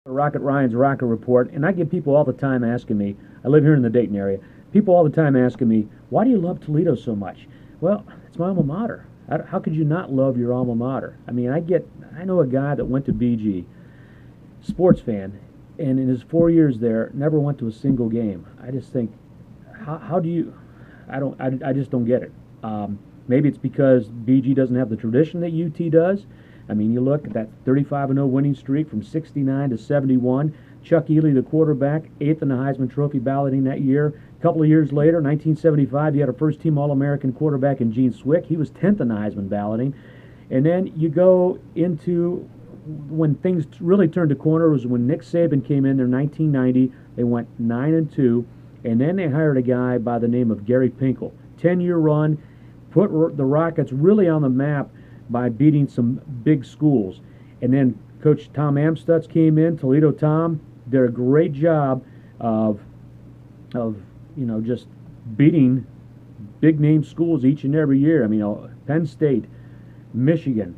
Rocket Ryan's Rocket Report, and I get people all the time asking me, I live here in the Dayton area, people all the time asking me, why do you love Toledo so much? Well, it's my alma mater. How could you not love your alma mater? I mean, I know a guy that went to BG, sports fan, and in his 4 years there, never went to a single game. I just think, how do you, I just don't get it. Maybe it's because BG doesn't have the tradition that UT does. I mean, you look at that 35-0 winning streak from 69 to 71. Chuck Ely, the quarterback, 8th in the Heisman Trophy balloting that year. A couple of years later, 1975, you had a first-team All-American quarterback in Gene Swick. He was 10th in the Heisman balloting. And then you go into when things really turned a corner was when Nick Saban came in there in 1990. They went 9-2, and then they hired a guy by the name of Gary Pinkel. 10-year run, put the Rockets really on the map by beating some big schools. And then Coach Tom Amstutz came in, Toledo Tom, did a great job of just beating big name schools each and every year. I mean, Penn State, Michigan,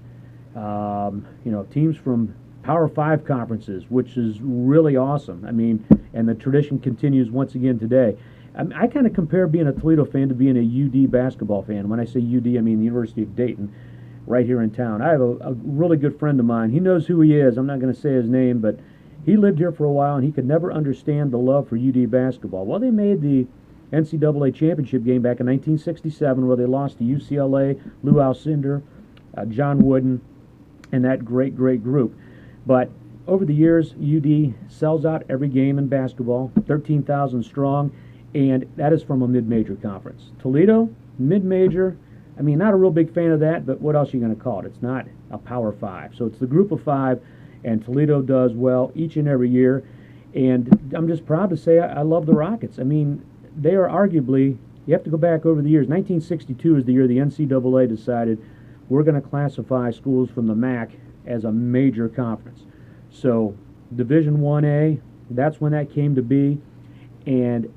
teams from Power 5 conferences, which is really awesome. I mean, and the tradition continues once again today. I kind of compare being a Toledo fan to being a UD basketball fan. When I say UD, I mean the University of Dayton, right here in town. I have a really good friend of mine. He knows who he is. I'm not going to say his name, but he lived here for a while, and he could never understand the love for UD basketball. Well, they made the NCAA championship game back in 1967 where they lost to UCLA, Lou Alcindor, John Wooden, and that great group. But over the years, UD sells out every game in basketball, 13,000 strong, and that is from a mid-major conference. Toledo, mid-major. I mean, not a real big fan of that, but what else are you going to call it? It's not a Power 5. So it's the group of 5, and Toledo does well each and every year. And I'm just proud to say I love the Rockets. I mean, they are arguably, you have to go back over the years. 1962 is the year the NCAA decided we're going to classify schools from the MAC as a major conference. So Division 1A, that's when that came to be. And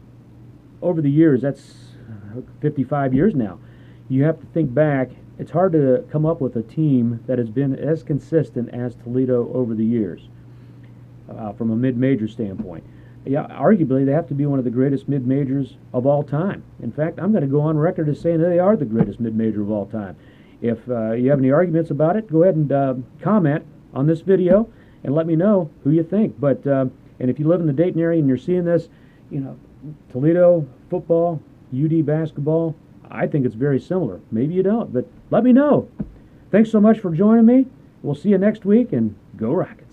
over the years, that's 55 years now. You have to think back. It's hard to come up with a team that has been as consistent as Toledo over the years from a mid-major standpoint. Yeah, arguably, they have to be one of the greatest mid-majors of all time. In fact, I'm going to go on record as saying that they are the greatest mid-major of all time. If you have any arguments about it, go ahead and comment on this video and let me know who you think. But and if you live in the Dayton area and you're seeing this, Toledo football, UD basketball, I think it's very similar. Maybe you don't, but let me know. Thanks so much for joining me. We'll see you next week, and go Rockets.